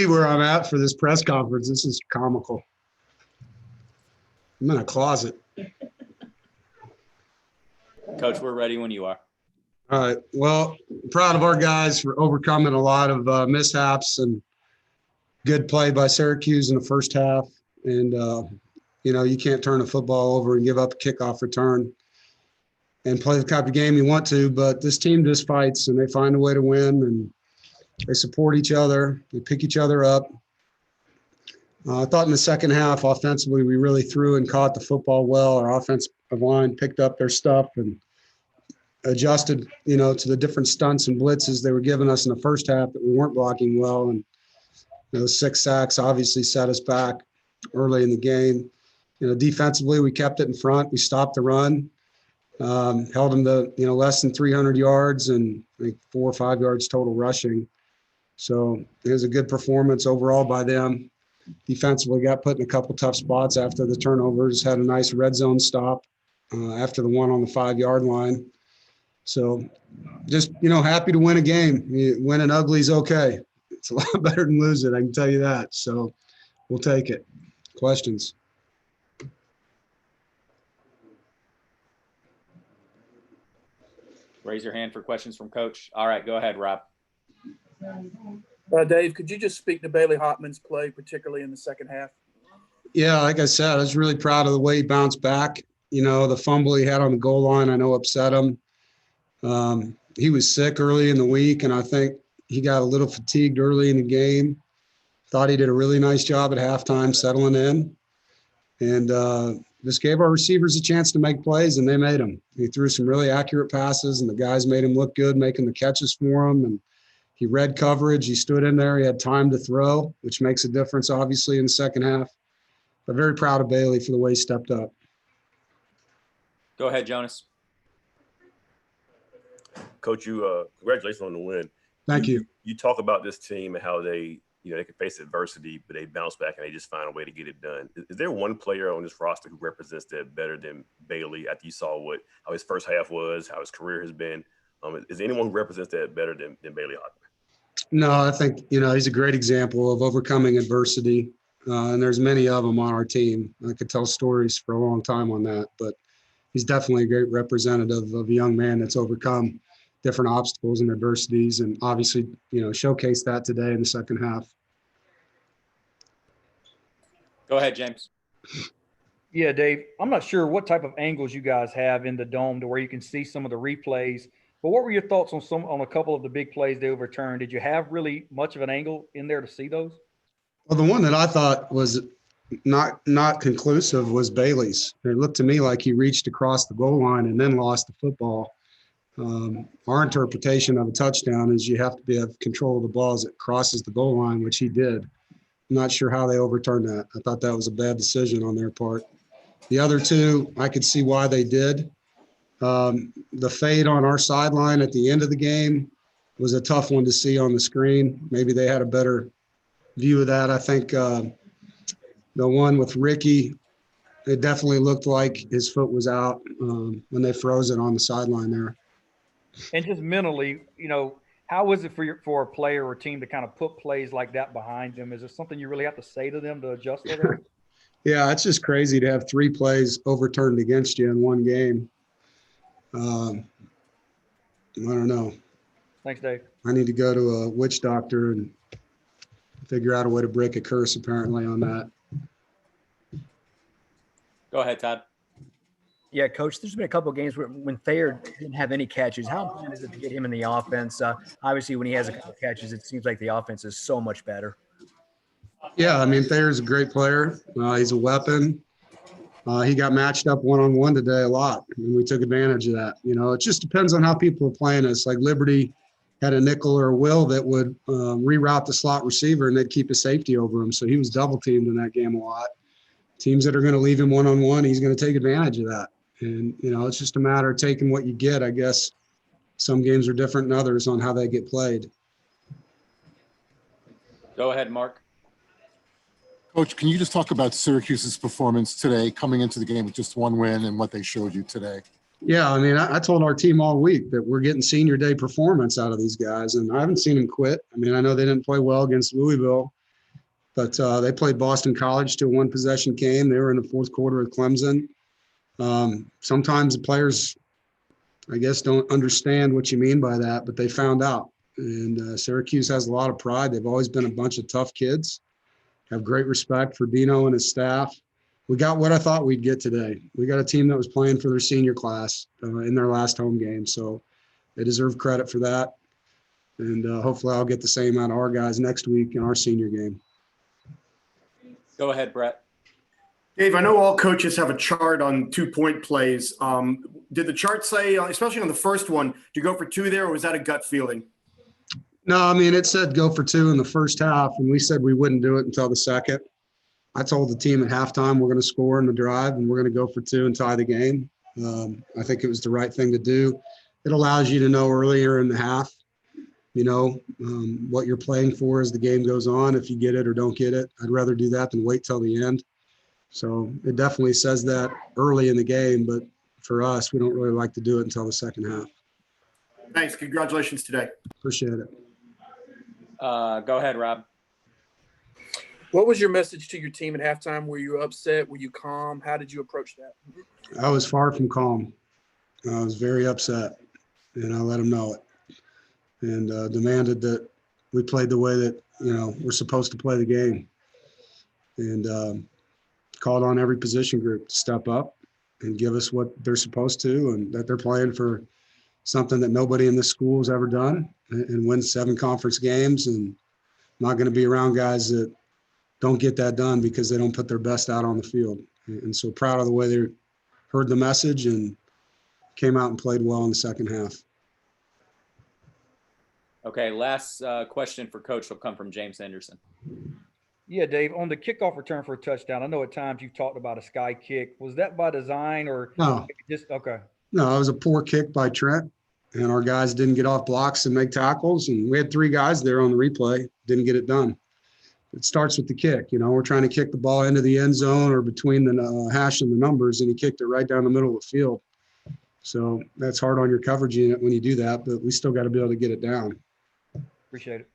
See where I'm at for this press conference. This is comical. I'm in a closet. Coach, we're ready when you are. All right. Well, proud of our guys for overcoming a lot of mishaps and good play by Syracuse in the first half. And, you can't turn a football over and give up a kickoff return and play the type of game you want to. But this team just fights, and they find a way to win, and they support each other. They pick each other up. I thought in the second half, offensively, we really threw and caught the football well. Our offensive line picked up their stuff and adjusted, to the different stunts and blitzes they were giving us in the first half that we weren't blocking well. And those 6 sacks obviously set us back early in the game. Defensively, we kept it in front. We stopped the run, held them to, less than 300 yards and I think 4 or 5 yards total rushing. So it was a good performance overall by them. Defensively, got put in a couple tough spots after the turnovers, had a nice red zone stop after the one on the 5-yard line. So just, happy to win a game. Winning ugly is okay. It's a lot better than losing, I can tell you that. So we'll take it. Questions? Raise your hand for questions from Coach. All right, go ahead, Rob. Dave, could you just speak to Bayley Hotman's play, particularly in the second half? Yeah, like I said, I was really proud of the way he bounced back. The fumble he had on the goal line, I know upset him. He was sick early in the week, and I think he got a little fatigued early in the game. Thought he did a really nice job at halftime settling in. And just gave our receivers a chance to make plays, and they made them. He threw some really accurate passes, and the guys made him look good, making the catches for him. And he read coverage. He stood in there. He had time to throw, which makes a difference, obviously, in the second half. But very proud of Bayley for the way he stepped up. Go ahead, Jonas. Coach, congratulations on the win. Thank you. You talk about this team and how they can face adversity, but they bounce back and they just find a way to get it done. Is there one player on this roster who represents that better than Bayley after you saw how his first half was, how his career has been? Is there anyone who represents that better than Bayley Hotman? No, I think, he's a great example of overcoming adversity. And there's many of them on our team. I could tell stories for a long time on that, but he's definitely a great representative of a young man that's overcome different obstacles and adversities, and obviously, showcase that today in the second half. Go ahead, James. Yeah, Dave, I'm not sure what type of angles you guys have in the dome to where you can see some of the replays, but what were your thoughts on a couple of the big plays they overturned? Did you have really much of an angle in there to see those? Well, the one that I thought was not conclusive was Bayley's. It looked to me like he reached across the goal line and then lost the football. Our interpretation of a touchdown is you have to have control of the ball as it crosses the goal line, which he did. I'm not sure how they overturned that. I thought that was a bad decision on their part. The other two, I could see why they did. The fade on our sideline at the end of the game was a tough one to see on the screen. Maybe they had a better view of that. I think the one with Ricky, it definitely looked like his foot was out when they froze it on the sideline there. And just mentally, how is it for a player or team to kind of put plays like that behind them? Is there something you really have to say to them to adjust for that? Yeah, it's just crazy to have 3 plays overturned against you in one game. I don't know. Thanks, Dave. I need to go to a witch doctor and figure out a way to break a curse, apparently, on that. Go ahead, Todd. Yeah, Coach, there's been a couple of games when Thayer didn't have any catches. How important is it to get him in the offense? Obviously, when he has a couple of catches, it seems like the offense is so much better. Yeah, I mean, Thayer's a great player. He's a weapon. He got matched up one-on-one today a lot, and we took advantage of that. It just depends on how people are playing us. Like Liberty had a nickel or a will that would reroute the slot receiver, and they'd keep a safety over him. So he was double-teamed in that game a lot. Teams that are going to leave him one-on-one, he's going to take advantage of that. And, it's just a matter of taking what you get. I guess some games are different than others on how they get played. Go ahead, Mark. Coach, can you just talk about Syracuse's performance today, coming into the game with just one win and what they showed you today? Yeah, I mean, I told our team all week that we're getting senior day performance out of these guys, and I haven't seen them quit. I mean, I know they didn't play well against Louisville, But they played Boston College to a one-possession game. They were in the fourth quarter with Clemson. Sometimes the players, I guess, don't understand what you mean by that, but they found out. And Syracuse has a lot of pride. They've always been a bunch of tough kids, have great respect for Dino and his staff. We got what I thought we'd get today. We got a team that was playing for their senior class in their last home game. So they deserve credit for that. And hopefully I'll get the same out of our guys next week in our senior game. Go ahead, Brett. Dave, I know all coaches have a chart on 2-point plays. Did the chart say, especially on the first one, do you go for 2 there, or was that a gut feeling? No, I mean, it said go for 2 in the first half, and we said we wouldn't do it until the second. I told the team at halftime we're going to score in the drive, and we're going to go for 2 and tie the game. I think it was the right thing to do. It allows you to know earlier in the half, what you're playing for as the game goes on, if you get it or don't get it. I'd rather do that than wait till the end. So it definitely says that early in the game, but for us, we don't really like to do it until the second half. Thanks. Congratulations today. Appreciate it. Go ahead, Rob. What was your message to your team at halftime? Were you upset? Were you calm? How did you approach that? I was far from calm. I was very upset, and I let them know it, and demanded that we played the way that, we're supposed to play the game, and called on every position group to step up and give us what they're supposed to, and that they're playing for something that nobody in this school has ever done, and win 7 conference games. And I'm not going to be around guys that don't get that done because they don't put their best out on the field. And so proud of the way they heard the message and came out and played well in the second half. Okay, last question for Coach will come from James Henderson. Yeah, Dave, on the kickoff return for a touchdown, I know at times you've talked about a sky kick. Was that by design or No, just okay? no, it was a poor kick by Trent, and our guys didn't get off blocks and make tackles. And we had 3 guys there on the replay, didn't get it done. It starts with the kick. We're trying to kick the ball into the end zone or between the hash and the numbers, and he kicked it right down the middle of the field. So that's hard on your coverage unit when you do that, but we still got to be able to get it down. Appreciate it.